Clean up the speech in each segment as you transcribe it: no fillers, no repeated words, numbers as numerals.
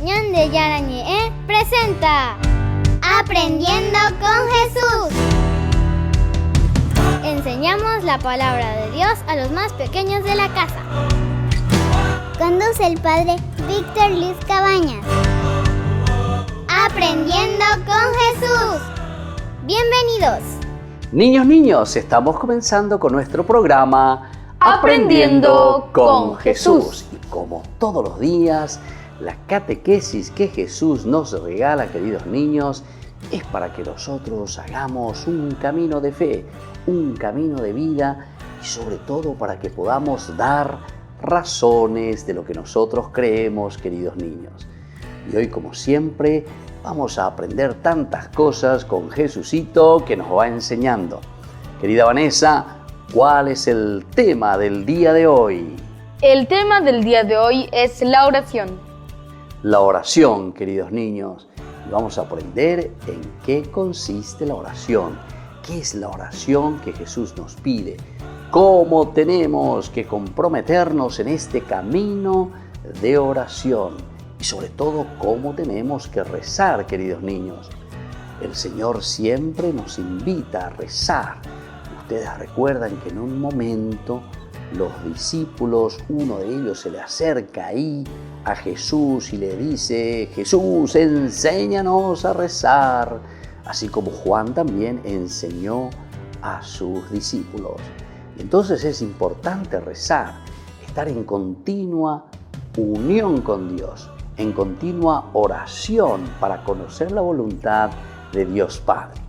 Ñande Yarañe presenta Aprendiendo con Jesús. Enseñamos la palabra de Dios a los más pequeños de la casa. Conduce el padre Víctor Luis Cabañas. Aprendiendo con Jesús. Bienvenidos. Niños, estamos comenzando con nuestro programa Aprendiendo con Jesús. Y como todos los días, la catequesis que Jesús nos regala, queridos niños, es para que nosotros hagamos un camino de fe, un camino de vida y sobre todo para que podamos dar razones de lo que nosotros creemos, queridos niños. Y hoy, como siempre, vamos a aprender tantas cosas con Jesucito que nos va enseñando. Querida Vanessa, ¿cuál es el tema del día de hoy? El tema del día de hoy es la oración. La oración, queridos niños. Y vamos a aprender en qué consiste la oración. ¿Qué es la oración que Jesús nos pide? ¿Cómo tenemos que comprometernos en este camino de oración? Y sobre todo, ¿cómo tenemos que rezar, queridos niños? El Señor siempre nos invita a rezar. Ustedes recuerdan que en un momento los discípulos, uno de ellos se le acerca ahí a Jesús y le dice: Jesús, enséñanos a rezar, así como Juan también enseñó a sus discípulos. Entonces es importante rezar, estar en continua unión con Dios, en continua oración para conocer la voluntad de Dios Padre.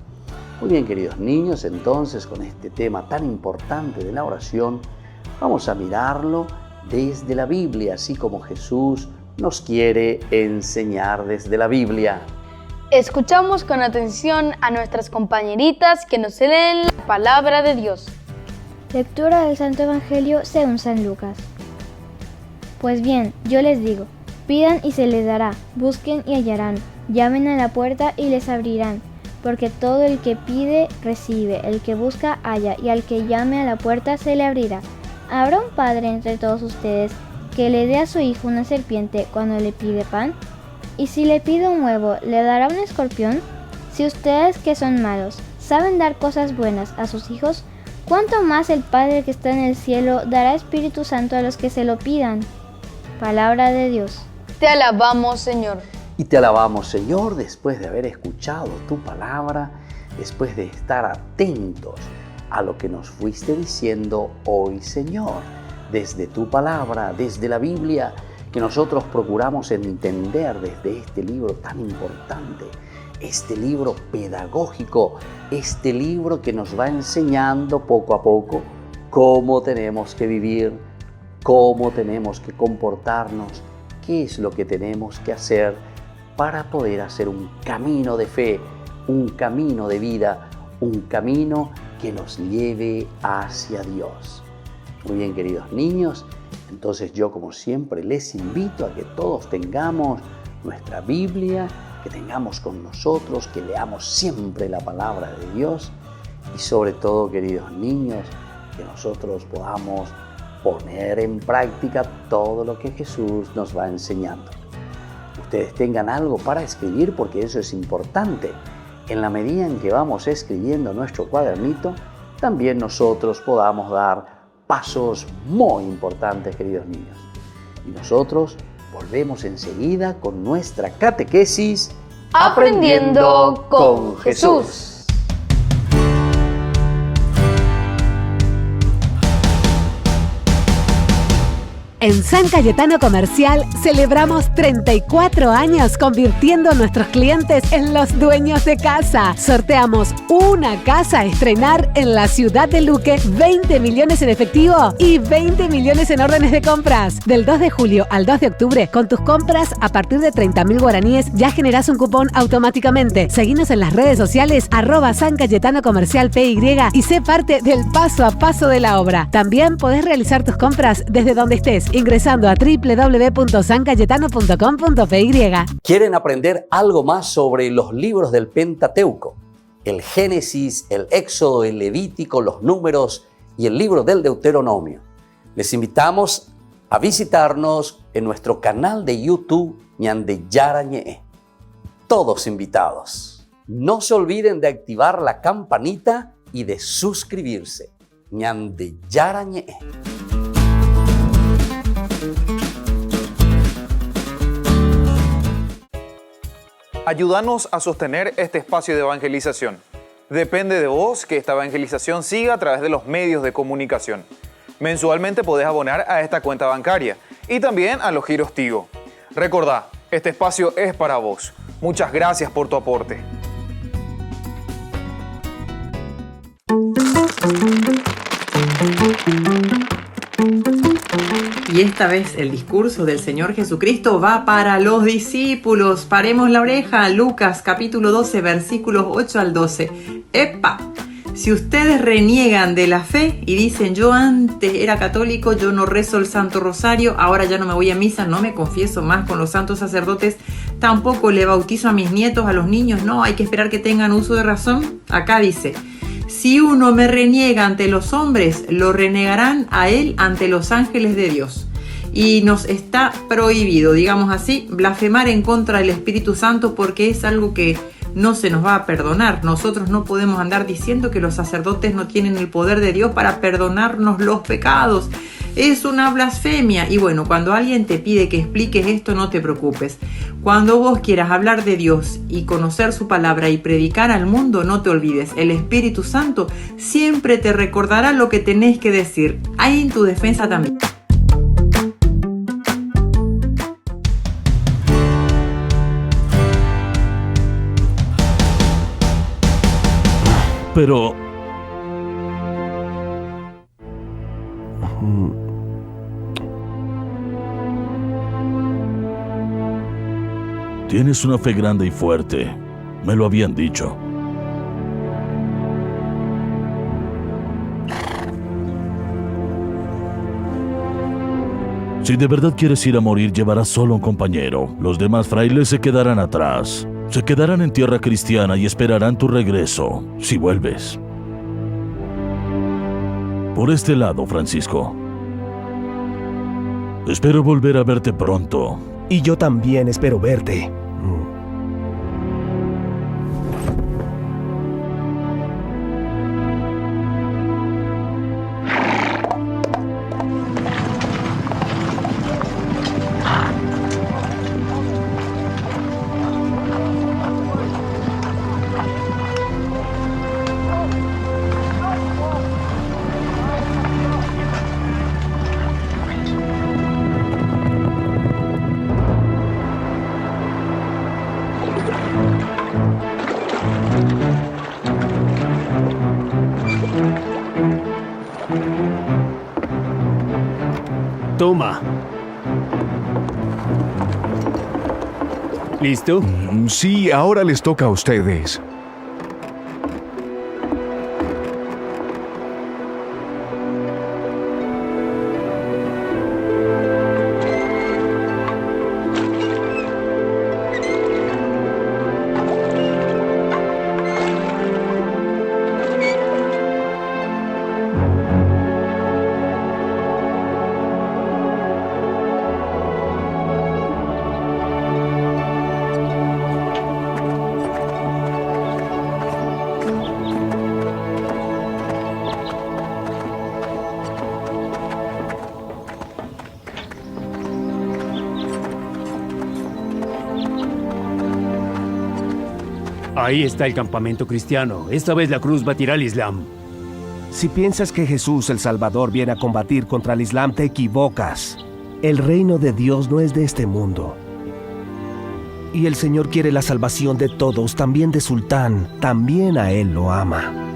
Muy bien, queridos niños, entonces con este tema tan importante de la oración, vamos a mirarlo desde la Biblia, así como Jesús nos quiere enseñar desde la Biblia. Escuchamos con atención a nuestras compañeritas que nos leen la palabra de Dios. Lectura del Santo Evangelio según San Lucas. Pues bien, yo les digo, pidan y se les dará, busquen y hallarán, llamen a la puerta y les abrirán, porque todo el que pide, recibe, el que busca, halla, y al que llame a la puerta se le abrirá. ¿Habrá un padre entre todos ustedes que le dé a su hijo una serpiente cuando le pide pan? ¿Y si le pide un huevo, le dará un escorpión? Si ustedes, que son malos, saben dar cosas buenas a sus hijos, ¿cuánto más el Padre que está en el cielo dará Espíritu Santo a los que se lo pidan? Palabra de Dios. Te alabamos, Señor. Y te alabamos, Señor, después de haber escuchado tu palabra, después de estar atentos a lo que nos fuiste diciendo hoy, Señor, desde tu palabra, desde la Biblia, que nosotros procuramos entender desde este libro tan importante, este libro pedagógico, este libro que nos va enseñando poco a poco cómo tenemos que vivir, cómo tenemos que comportarnos, qué es lo que tenemos que hacer para poder hacer un camino de fe, un camino de vida, un camino que nos lleve hacia Dios. Muy bien, queridos niños, entonces yo, como siempre, les invito a que todos tengamos nuestra Biblia, que tengamos con nosotros, que leamos siempre la palabra de Dios y sobre todo, queridos niños, que nosotros podamos poner en práctica todo lo que Jesús nos va enseñando. Ustedes tengan algo para escribir, porque eso es importante. En la medida en que vamos escribiendo nuestro cuadernito, también nosotros podamos dar pasos muy importantes, queridos niños. Y nosotros volvemos enseguida con nuestra catequesis Aprendiendo con Jesús. En San Cayetano Comercial celebramos 34 años convirtiendo a nuestros clientes en los dueños de casa. Sorteamos una casa a estrenar en la ciudad de Luque, 20 millones en efectivo y 20 millones en órdenes de compras. Del 2 de julio al 2 de octubre, con tus compras a partir de 30.000 guaraníes ya generás un cupón automáticamente. Seguinos en las redes sociales @San Cayetano Comercial PY y sé parte del paso a paso de la obra. También podés realizar tus compras desde donde estés, ingresando a www.sancayetano.com.py. ¿Quieren aprender algo más sobre los libros del Pentateuco? El Génesis, el Éxodo, el Levítico, los Números y el libro del Deuteronomio. Les invitamos a visitarnos en nuestro canal de YouTube ñande yarañe. Todos invitados. No se olviden de activar la campanita y de suscribirse. ñande yarañe. Ayúdanos a sostener este espacio de evangelización. Depende de vos que esta evangelización siga a través de los medios de comunicación. Mensualmente podés abonar a esta cuenta bancaria y también a los giros Tigo. Recordá, este espacio es para vos. Muchas gracias por tu aporte. Y esta vez el discurso del Señor Jesucristo va para los discípulos. Paremos la oreja. Lucas capítulo 12, versículos 8 al 12. ¡Epa! Si ustedes reniegan de la fe y dicen, yo antes era católico, yo no rezo el Santo Rosario, ahora ya no me voy a misa, no me confieso más con los santos sacerdotes, tampoco le bautizo a mis nietos, a los niños, no, hay que esperar que tengan uso de razón. Acá dice, si uno me reniega ante los hombres, lo renegarán a él ante los ángeles de Dios. Y nos está prohibido, digamos así, blasfemar en contra del Espíritu Santo porque es algo que no se nos va a perdonar. Nosotros no podemos andar diciendo que los sacerdotes no tienen el poder de Dios para perdonarnos los pecados. Es una blasfemia. Y bueno, cuando alguien te pide que expliques esto, no te preocupes. Cuando vos quieras hablar de Dios y conocer su palabra y predicar al mundo, no te olvides. El Espíritu Santo siempre te recordará lo que tenés que decir. Ahí en tu defensa también. Pero... Tienes una fe grande y fuerte. Me lo habían dicho. Si de verdad quieres ir a morir, llevarás solo un compañero. Los demás frailes se quedarán atrás. Se quedarán en tierra cristiana y esperarán tu regreso, si vuelves. Por este lado, Francisco. Espero volver a verte pronto. Y yo también espero verte. Toma. ¿Listo? Sí, ahora les toca a ustedes. Ahí está el campamento cristiano. Esta vez la cruz batirá al Islam. Si piensas que Jesús el Salvador viene a combatir contra el Islam, te equivocas. El reino de Dios no es de este mundo. Y el Señor quiere la salvación de todos, también de Sultán. También a él lo ama.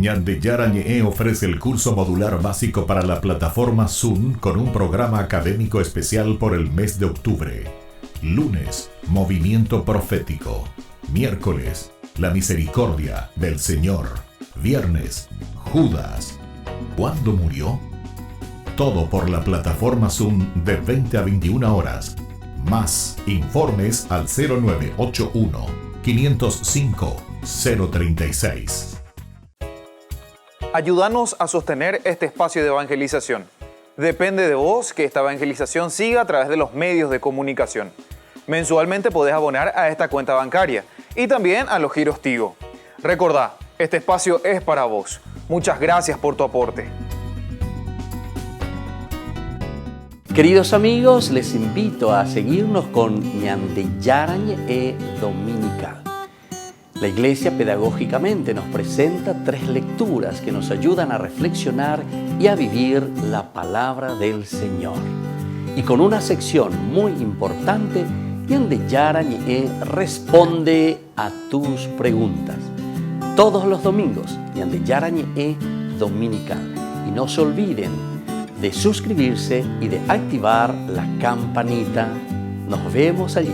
Ñandeyara Ñe'e ofrece el curso modular básico para la plataforma Zoom con un programa académico especial por el mes de octubre. Lunes, Movimiento Profético. Miércoles, La Misericordia del Señor. Viernes, Judas. ¿Cuándo murió? Todo por la plataforma Zoom de 20 a 21 horas. Más informes al 0981-505-036. Ayúdanos a sostener este espacio de evangelización. Depende de vos que esta evangelización siga a través de los medios de comunicación. Mensualmente podés abonar a esta cuenta bancaria y también a los giros Tigo. Recordá, este espacio es para vos. Muchas gracias por tu aporte. Queridos amigos, les invito a seguirnos con Ñandeyara Ñe'e Dominical. La Iglesia pedagógicamente nos presenta 3 lecturas que nos ayudan a reflexionar y a vivir la palabra del Señor. Y con una sección muy importante, Ñandeyara Ñe'e responde a tus preguntas. Todos los domingos, Ñandeyara Ñe'e Dominical. Y no se olviden de suscribirse y de activar la campanita. Nos vemos allí.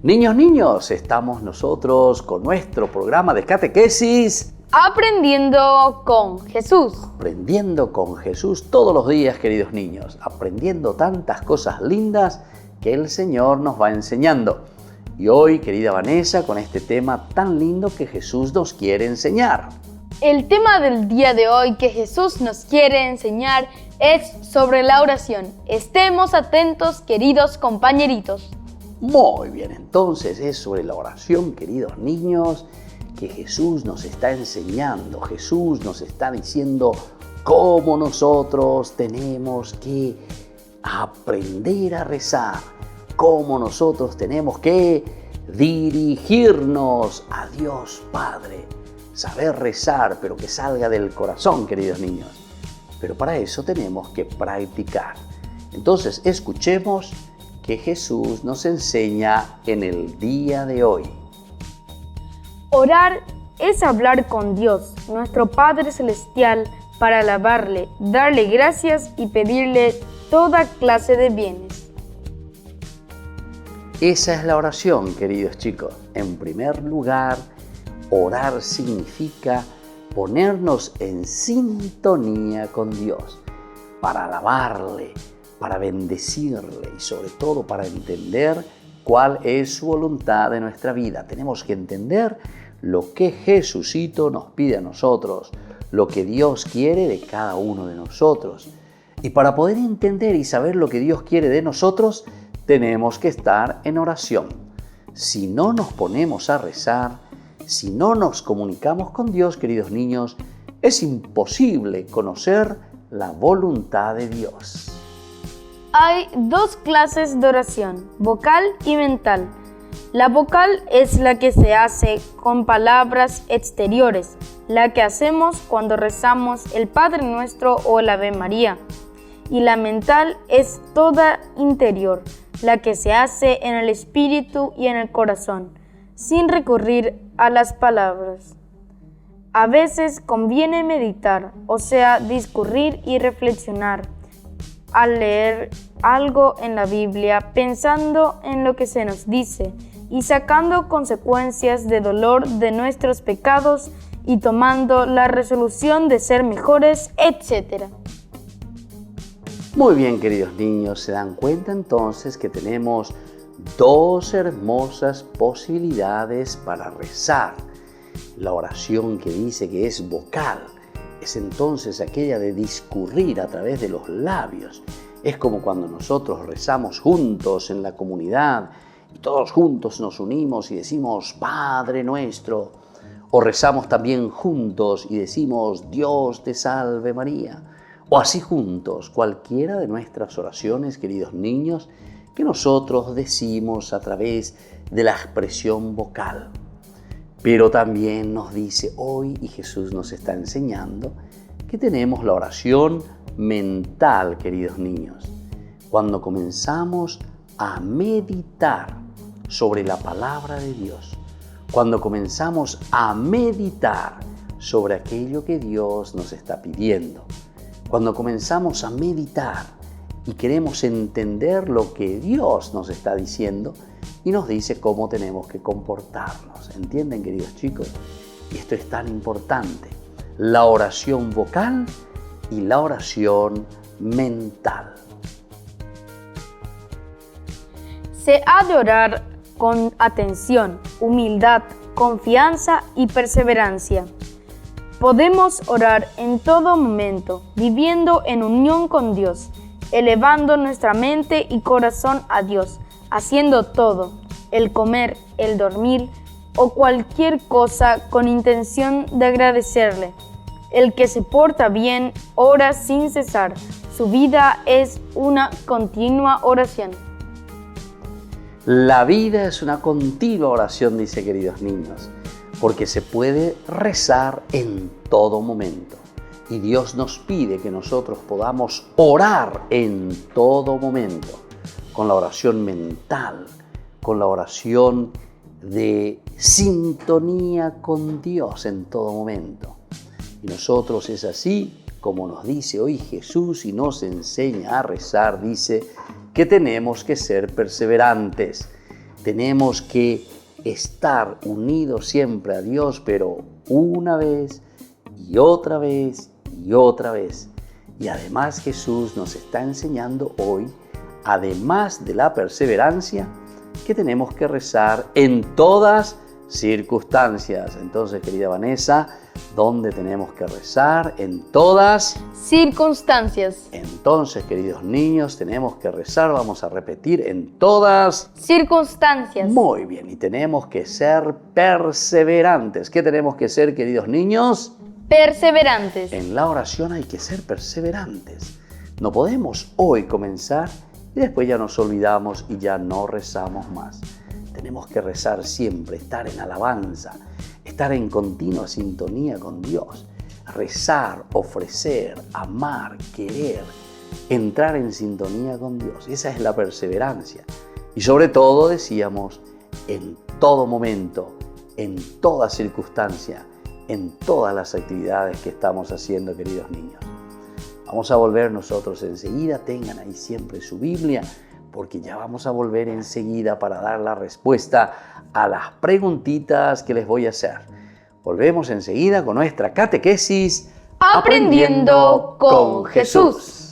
Niños, estamos nosotros con nuestro programa de catequesis Aprendiendo con Jesús. Aprendiendo con Jesús todos los días, queridos niños, aprendiendo tantas cosas lindas que el Señor nos va enseñando. Y hoy, querida Vanessa, con este tema tan lindo que Jesús nos quiere enseñar. El tema del día de hoy que Jesús nos quiere enseñar es sobre la oración. Estemos atentos, queridos compañeritos. Muy bien, entonces es sobre la oración, queridos niños, que Jesús nos está enseñando. Jesús nos está diciendo cómo nosotros tenemos que aprender a rezar, cómo nosotros tenemos que dirigirnos a Dios Padre. Saber rezar, pero que salga del corazón, queridos niños. Pero para eso tenemos que practicar. Entonces, escuchemos que Jesús nos enseña en el día de hoy. Orar es hablar con Dios, nuestro Padre Celestial, para alabarle, darle gracias y pedirle toda clase de bienes. Esa es la oración, queridos chicos. En primer lugar, orar significa ponernos en sintonía con Dios, para alabarle, para bendecirle y sobre todo para entender cuál es su voluntad de nuestra vida. Tenemos que entender lo que Jesucito nos pide a nosotros, lo que Dios quiere de cada uno de nosotros. Y para poder entender y saber lo que Dios quiere de nosotros, tenemos que estar en oración. Si no nos ponemos a rezar, si no nos comunicamos con Dios, queridos niños, es imposible conocer la voluntad de Dios. Hay 2 clases de oración, vocal y mental. La vocal es la que se hace con palabras exteriores, la que hacemos cuando rezamos el Padre Nuestro o el Ave María. Y la mental es toda interior, la que se hace en el espíritu y en el corazón, sin recurrir a las palabras. A veces conviene meditar, o sea, discurrir y reflexionar, al leer algo en la Biblia, pensando en lo que se nos dice y sacando consecuencias de dolor de nuestros pecados y tomando la resolución de ser mejores, etc. Muy bien, queridos niños, se dan cuenta entonces que tenemos 2 hermosas posibilidades para rezar. La oración que dice que es vocal es entonces aquella de discurrir a través de los labios. Es como cuando nosotros rezamos juntos en la comunidad y todos juntos nos unimos y decimos Padre Nuestro. O rezamos también juntos y decimos Dios te salve María. O así juntos, cualquiera de nuestras oraciones, queridos niños, que nosotros decimos a través de la expresión vocal. Pero también nos dice hoy, y Jesús nos está enseñando, que tenemos la oración mental, queridos niños. Cuando comenzamos a meditar sobre la palabra de Dios, cuando comenzamos a meditar sobre aquello que Dios nos está pidiendo, cuando comenzamos a meditar y queremos entender lo que Dios nos está diciendo y nos dice cómo tenemos que comportarnos. ¿Entienden, queridos chicos? Y esto es tan importante. La oración vocal y la oración mental. Se ha de orar con atención, humildad, confianza y perseverancia. Podemos orar en todo momento, viviendo en unión con Dios, elevando nuestra mente y corazón a Dios, haciendo todo, el comer, el dormir o cualquier cosa con intención de agradecerle. El que se porta bien ora sin cesar. Su vida es una continua oración. La vida es una continua oración, dice, queridos niños, porque se puede rezar en todo momento. Y Dios nos pide que nosotros podamos orar en todo momento, con la oración mental, con la oración de sintonía con Dios en todo momento. Y nosotros es así como nos dice hoy Jesús y nos enseña a rezar. Dice que tenemos que ser perseverantes, tenemos que estar unidos siempre a Dios, pero una vez y otra vez y otra vez. Y además Jesús nos está enseñando hoy, además de la perseverancia, que tenemos que rezar en todas circunstancias. Entonces, querida Vanessa, ¿dónde tenemos que rezar? En todas circunstancias. Entonces, queridos niños, tenemos que rezar, vamos a repetir, en todas circunstancias. Muy bien, y tenemos que ser perseverantes. ¿Qué tenemos que ser, queridos niños? Perseverantes. En la oración hay que ser perseverantes. No podemos hoy comenzar y después ya nos olvidamos y ya no rezamos más. Tenemos que rezar siempre, estar en alabanza, estar en continua sintonía con Dios. Rezar, ofrecer, amar, querer, entrar en sintonía con Dios. Esa es la perseverancia. Y sobre todo, decíamos, en todo momento, en toda circunstancia, en todas las actividades que estamos haciendo, queridos niños. Vamos a volver nosotros enseguida. Tengan ahí siempre su Biblia, porque ya vamos a volver enseguida para dar la respuesta a las preguntitas que les voy a hacer. Volvemos enseguida con nuestra catequesis Aprendiendo con Jesús.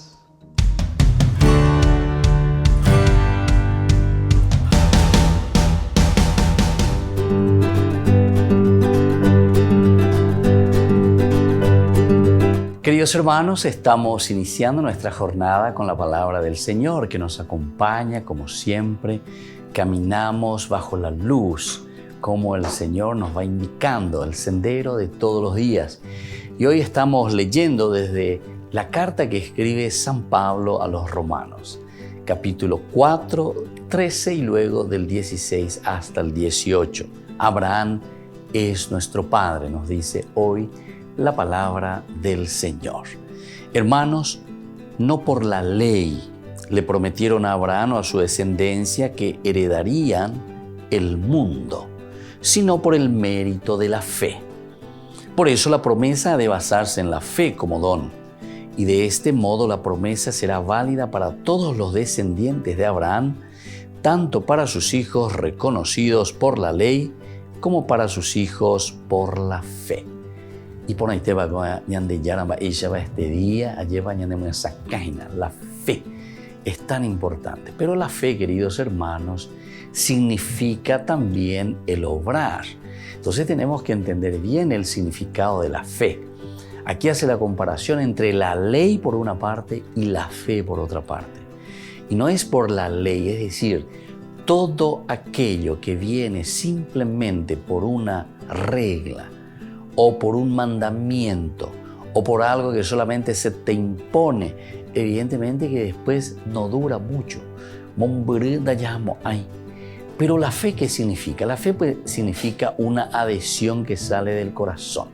Queridos hermanos, estamos iniciando nuestra jornada con la palabra del Señor que nos acompaña como siempre. Caminamos bajo la luz, como el Señor nos va indicando el sendero de todos los días. Y hoy estamos leyendo desde la carta que escribe San Pablo a los Romanos, capítulo 4, 13 y luego del 16 hasta el 18. Abraham es nuestro Padre, nos dice hoy la palabra del Señor. Hermanos, no por la ley le prometieron a Abraham o a su descendencia que heredarían el mundo, sino por el mérito de la fe. Por eso la promesa ha de basarse en la fe como don, y de este modo la promesa será válida para todos los descendientes de Abraham, tanto para sus hijos reconocidos por la ley como para sus hijos por la fe. Y por ahí te va ñande yaramba ella va este día lleva ñande una sacaina. La fe es tan importante, pero la fe, queridos hermanos, significa también el obrar. Entonces tenemos que entender bien el significado de la fe. Aquí hace la comparación entre la ley por una parte y la fe por otra parte. Y no es por la ley, es decir, todo aquello que viene simplemente por una regla, o por un mandamiento, o por algo que solamente se te impone, evidentemente que después no dura mucho. Pero la fe, ¿qué significa? La fe pues, significa una adhesión que sale del corazón.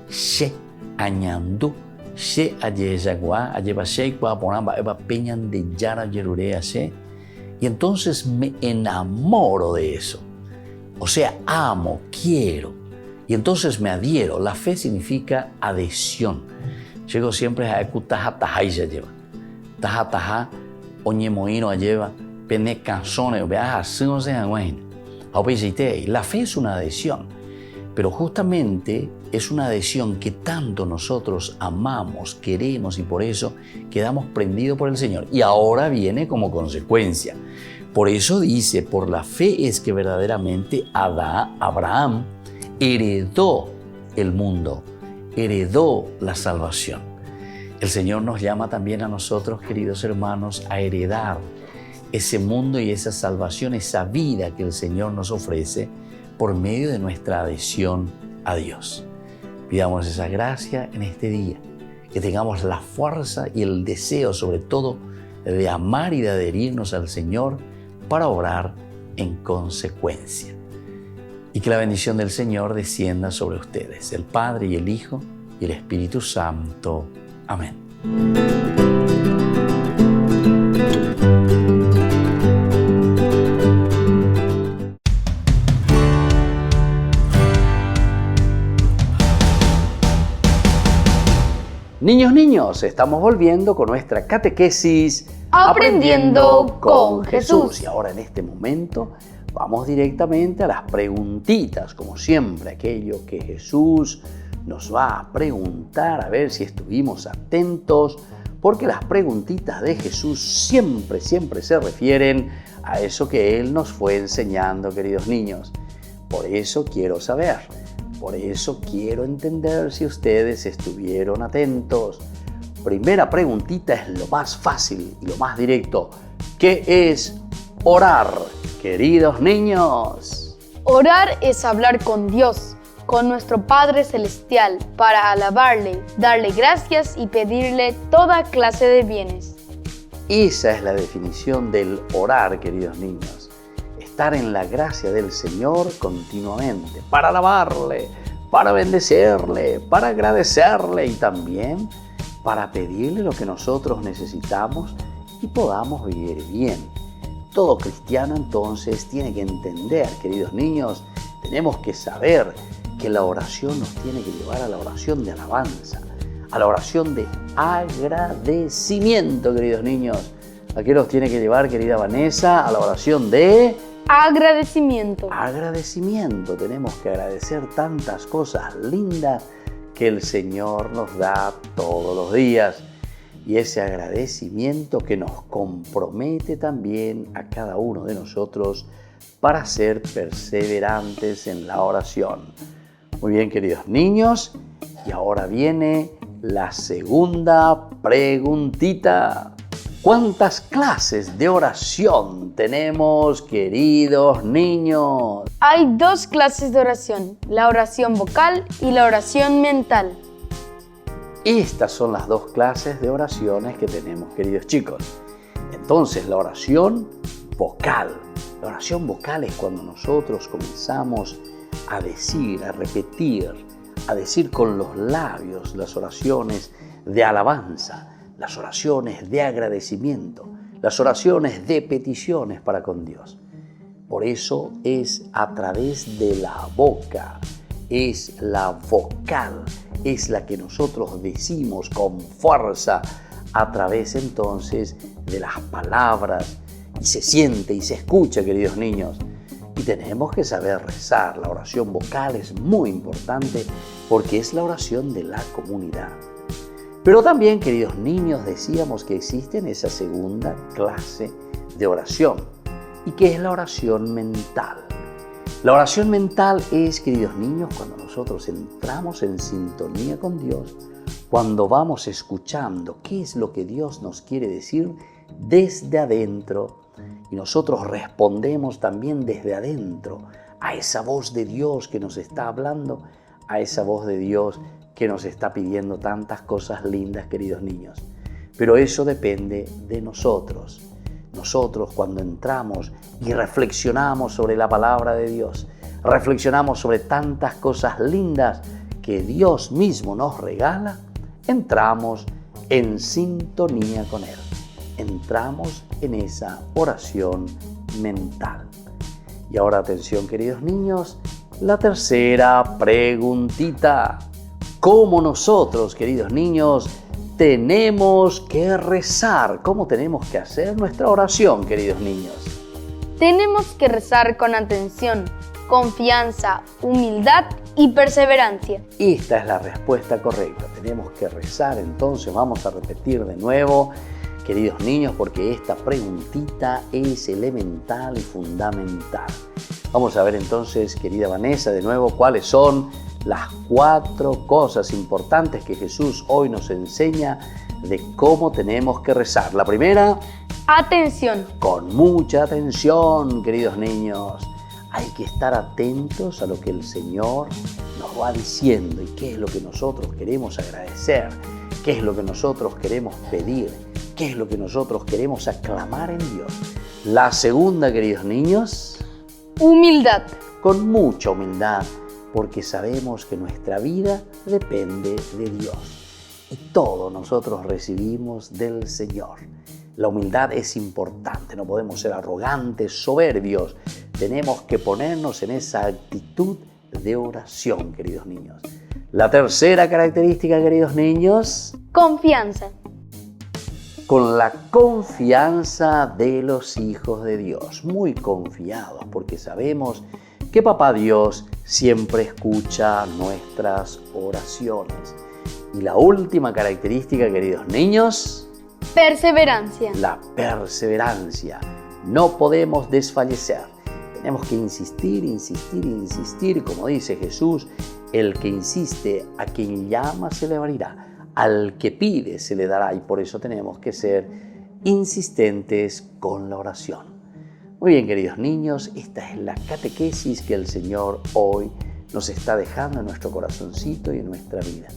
She añandu, she ayeyagua, ayebashekwa, ponamba, eba peñan de yara yerurea she. Y entonces me enamoro de eso. O sea, amo, quiero. Y entonces me adhiero. La fe significa adhesión. Llego siempre a taja taja y ya lleva. Taja taja, oñemoino lleva. La fe es una adhesión, pero justamente es una adhesión que tanto nosotros amamos, queremos y por eso quedamos prendidos por el Señor. Y ahora viene como consecuencia. Por eso dice, por la fe es que verdaderamente Abraham heredó el mundo, heredó la salvación. El Señor nos llama también a nosotros, queridos hermanos, a heredar ese mundo y esa salvación, esa vida que el Señor nos ofrece por medio de nuestra adhesión a Dios. Pidamos esa gracia en este día, que tengamos la fuerza y el deseo sobre todo de amar y de adherirnos al Señor para obrar en consecuencia. Y que la bendición del Señor descienda sobre ustedes, el Padre y el Hijo y el Espíritu Santo. Amén. Niños, estamos volviendo con nuestra catequesis Aprendiendo con Jesús. Y ahora en este momento vamos directamente a las preguntitas, como siempre, aquello que Jesús nos va a preguntar, a ver si estuvimos atentos, porque las preguntitas de Jesús siempre se refieren a eso que Él nos fue enseñando, queridos niños. Por eso quiero saber. Por eso quiero entender si ustedes estuvieron atentos. Primera preguntita es lo más fácil y lo más directo. ¿Qué es orar, queridos niños? Orar es hablar con Dios, con nuestro Padre Celestial, para alabarle, darle gracias y pedirle toda clase de bienes. Esa es la definición del orar, queridos niños. Estar en la gracia del Señor continuamente, para alabarle, para bendecerle, para agradecerle y también para pedirle lo que nosotros necesitamos y podamos vivir bien. Todo cristiano entonces tiene que entender, queridos niños, tenemos que saber que la oración nos tiene que llevar a la oración de alabanza, a la oración de agradecimiento, queridos niños. ¿A qué nos tiene que llevar, querida Vanessa? A la oración de agradecimiento. Agradecimiento. Tenemos que agradecer tantas cosas lindas que el Señor nos da todos los días. Y ese agradecimiento que nos compromete también a cada uno de nosotros para ser perseverantes en la oración. Muy bien, queridos niños. Y ahora viene la segunda preguntita. ¿Cuántas clases de oración tenemos, queridos niños? Hay 2 clases de oración, la oración vocal y la oración mental. Estas son las 2 clases de oraciones que tenemos, queridos chicos. Entonces, la oración vocal. La oración vocal es cuando nosotros comenzamos a decir, a repetir, a decir con los labios las oraciones de alabanza, las oraciones de agradecimiento, las oraciones de peticiones para con Dios. Por eso es a través de la boca, es la vocal, es la que nosotros decimos con fuerza a través entonces de las palabras y se siente y se escucha, queridos niños. Y tenemos que saber rezar. La oración vocal es muy importante porque es la oración de la comunidad. Pero también, queridos niños, decíamos que existe esa segunda clase de oración y que es la oración mental. La oración mental es, queridos niños, cuando nosotros entramos en sintonía con Dios, cuando vamos escuchando qué es lo que Dios nos quiere decir desde adentro y nosotros respondemos también desde adentro a esa voz de Dios que nos está hablando, a esa voz de Dios que nos está pidiendo tantas cosas lindas, queridos niños. Pero eso depende de nosotros. nosotros cuando entramos y reflexionamos sobre la palabra de Dios, reflexionamos sobre tantas cosas lindas que Dios mismo nos regala, entramos en sintonía con Él. Entramos en esa oración mental. Y ahora atención, queridos niños, la tercera preguntita. ¿Cómo nosotros, queridos niños, tenemos que rezar? ¿Cómo tenemos que hacer nuestra oración, queridos niños? Tenemos que rezar con atención, confianza, humildad y perseverancia. Esta es la respuesta correcta. Tenemos que rezar, entonces vamos a repetir de nuevo, queridos niños, porque esta preguntita es elemental y fundamental. Vamos a ver entonces, querida Vanessa, de nuevo, cuáles son las 4 cosas importantes que Jesús hoy nos enseña de cómo tenemos que rezar. La primera, atención. Con mucha atención, queridos niños. Hay que estar atentos a lo que el Señor nos va diciendo y qué es lo que nosotros queremos agradecer, qué es lo que nosotros queremos pedir, qué es lo que nosotros queremos aclamar en Dios. La segunda, queridos niños, humildad. Con mucha humildad, porque sabemos que nuestra vida depende de Dios y todo nosotros recibimos del Señor. La humildad es importante, no podemos ser arrogantes, soberbios. Tenemos que ponernos en esa actitud de oración, queridos niños. La tercera característica, queridos niños, confianza. Con la confianza de los hijos de Dios, muy confiados, porque sabemos que Papá Dios siempre escucha nuestras oraciones. Y la última característica, queridos niños, perseverancia. La perseverancia. No podemos desfallecer. Tenemos que insistir, insistir, insistir. Como dice Jesús, el que insiste, a quien llama se le abrirá. Al que pide se le dará. Y por eso tenemos que ser insistentes con la oración. Muy bien, queridos niños, esta es la catequesis que el Señor hoy nos está dejando en nuestro corazoncito y en nuestra vida.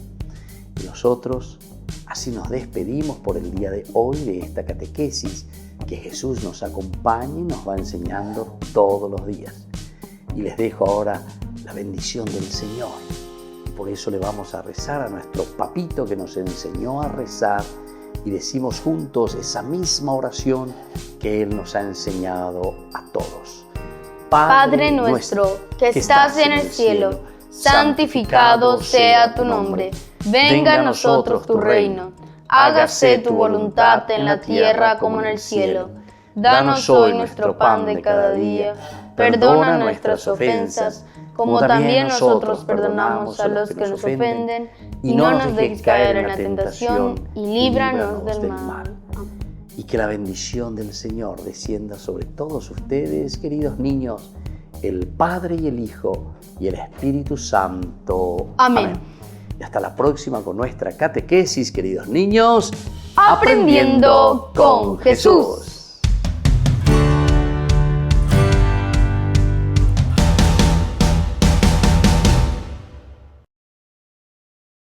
Y nosotros así nos despedimos por el día de hoy de esta catequesis que Jesús nos acompaña y nos va enseñando todos los días. Y les dejo ahora la bendición del Señor. Y por eso le vamos a rezar a nuestro papito que nos enseñó a rezar y decimos juntos esa misma oración que Él nos ha enseñado a todos. Padre nuestro, que estás en el cielo, santificado sea tu nombre. Venga a nosotros tu reino. Hágase tu voluntad en la tierra como en el cielo. Danos hoy nuestro pan de cada día. Perdona nuestras ofensas, como también nosotros perdonamos a los que nos ofenden. Y no nos dejes caer en la tentación, y líbranos del mal. Y que la bendición del Señor descienda sobre todos ustedes, queridos niños, el Padre y el Hijo y el Espíritu Santo. Amén. Y hasta la próxima con nuestra catequesis, queridos niños. Aprendiendo con Jesús.